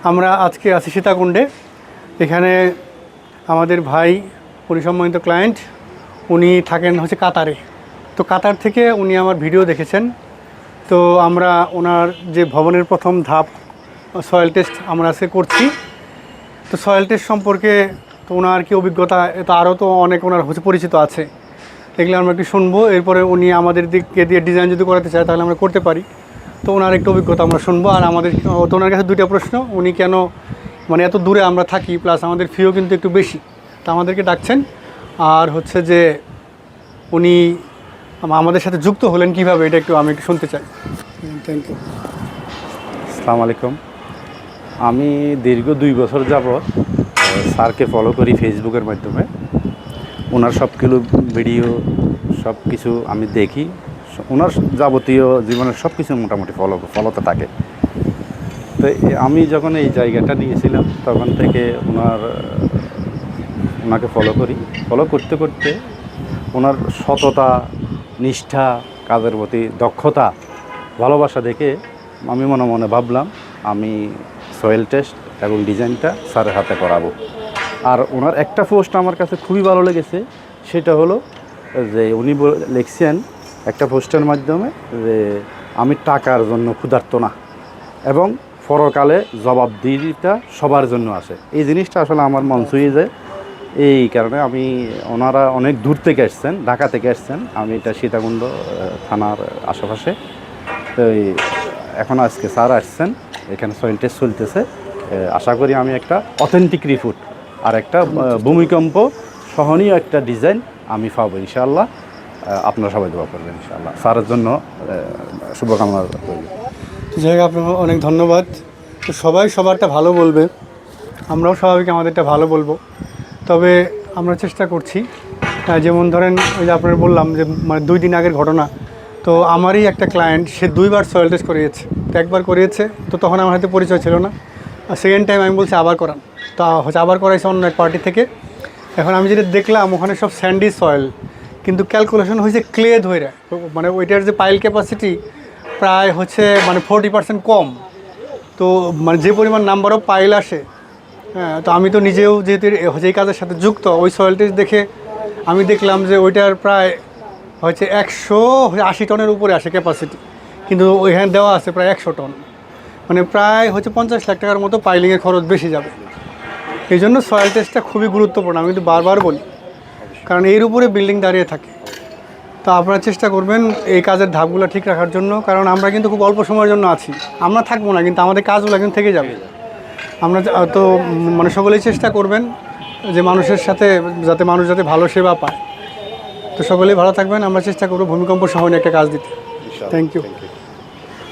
আমরা আজকে আছি সীতাকুণ্ডে। এখানে আমাদের ভাই পরিসম্মানিত ক্লায়েন্ট, উনি থাকেন হচ্ছে কাতারে। তো কাতার থেকে উনি আমার ভিডিও দেখেছেন। তো আমরা ওনার যে ভবনের প্রথম ধাপ সয়েল টেস্ট আমরা আজকে করছি। তো সয়েল টেস্ট সম্পর্কে তো ওনার কি অভিজ্ঞতা, তো আরও তো অনেক ওনার হচ্ছে পরিচিত আছে, এগুলো আমরা একটু শুনবো। এরপরে উনি আমাদের দিকে দিয়ে ডিজাইন যদি করাতে চায় তাহলে আমরা করতে পারি। তো ওনার একটু অভিজ্ঞতা আমরা শুনবো। আর আমাদের তো ওনার কাছে দুইটা প্রশ্ন, উনি কেন মানে এত দূরে আমরা থাকি, প্লাস আমাদের ফিও কিন্তু একটু বেশি, তা আমাদেরকে ডাকছেন। আর হচ্ছে যে উনি আমাদের সাথে যুক্ত হলেন কিভাবে, এটা একটু আমি একটু শুনতে চাই। Thank you. আসসালামু আলাইকুম। আমি দীর্ঘ 2 বছর যাবৎ স্যারকে ফলো করি ফেসবুকের মাধ্যমে। ওনার সবগুলো ভিডিও সব কিছু আমি দেখি, ওনার যাবতীয় জীবনের সব কিছু মোটামুটি ফলোতে থাকে। তো আমি যখন এই জায়গাটা নিয়েছিলাম তখন থেকে ওনাকে ফলো করতে করতে ওনার সততা, নিষ্ঠা, কাজের প্রতি দক্ষতা, ভালোবাসা দেখে আমি মনে মনে ভাবলাম আমি সয়েল টেস্ট এবং ডিজাইনটা স্যারের হাতে করাবো। আর ওনার একটা পোস্ট আমার কাছে খুবই ভালো লেগেছে, সেটা হলো যে উনি লিখছেন একটা পোস্টের মাধ্যমে যে আমি টাকার জন্য ক্ষুধার্ত না এবং পরকালে জবাবদিহিতা সবার জন্য আসে। এই জিনিসটা আসলে আমার মন ছুঁয়ে যায়। এই কারণে ওনারা অনেক দূর থেকে আসছেন, ঢাকা থেকে আসছেন। আমি এটা সীতাকুণ্ড থানার আশেপাশে। তো এখন আজকে স্যার আসছেন, এখানে সয়েল টেস্ট চলতেছে। আশা করি আমি একটা অথেন্টিক রিপোর্ট আর একটা ভূমিকম্প সহনীয় একটা ডিজাইন আমি পাবো ইনশাআল্লাহ। আপনারা সবাই দোয়া করবেন ইনশাআল্লাহ। স্যারের জন্য শুভকামনা রইল। যাই হোক, আপনাকে অনেক ধন্যবাদ। তো সবাই সবারটা ভালো বলবে, আমরাও স্বাভাবিক আমাদেরটা ভালো বলবো। তবে আমরা চেষ্টা করছি, যেমন ধরেন ওই যে আপনার বললাম যে মানে 2 দিন আগের ঘটনা। তো আমারই একটা ক্লায়েন্ট, সে 2বার সয়েল টেস্ট করিয়েছে। তো একবার করিয়েছে, তো তখন আমার হাতে পরিচয় ছিল না। আর সেকেন্ড টাইম আমি বলছি আবার করান, তা হচ্ছে আবার করাইছে অন্য এক পার্টি থেকে। এখন আমি যেটা দেখলাম ওখানে সব স্যান্ডি সয়েল, কিন্তু ক্যালকুলেশন হয়েছে ক্লে ধরে, মানে ওইটার যে পাইল ক্যাপাসিটি প্রায় হচ্ছে মানে 40% কম। তো মানে যে পরিমাণ নাম্বার অফ পাইল আসে, হ্যাঁ, তো আমি তো নিজেও যেহেতু এই কাজের সাথে যুক্ত, ওই সয়েল টেস্ট দেখে আমি দেখলাম যে ওইটার প্রায় হচ্ছে 180 টনের উপরে আসে ক্যাপাসিটি, কিন্তু ওইখানে দেওয়া আছে প্রায় 100 টন। মানে প্রায় হচ্ছে 50 লাখ টাকার মতো পাইলিংয়ের খরচ বেশি যাবে। এই জন্য সয়েল টেস্টটা খুবই গুরুত্বপূর্ণ, আমি কিন্তু বারবার বলি, কারণ এর উপরে বিল্ডিং দাঁড়িয়ে থাকে। তো আপনারা চেষ্টা করবেন এই কাজের ধাপগুলো ঠিক রাখার জন্য, কারণ আমরা কিন্তু খুব অল্প সময়ের জন্য আছি, আমরা থাকবো না, কিন্তু আমাদের কাজগুলো কিন্তু থেকে যাবে। আমরা তো মানে সকলেই চেষ্টা করবেন যে মানুষের সাথে মানুষ যাতে ভালো সেবা পায়। তো সকলেই ভালো থাকবেন, আমরা চেষ্টা করবো ভূমিকম্প সহনীয় একটা কাজ দিতে। Thank you.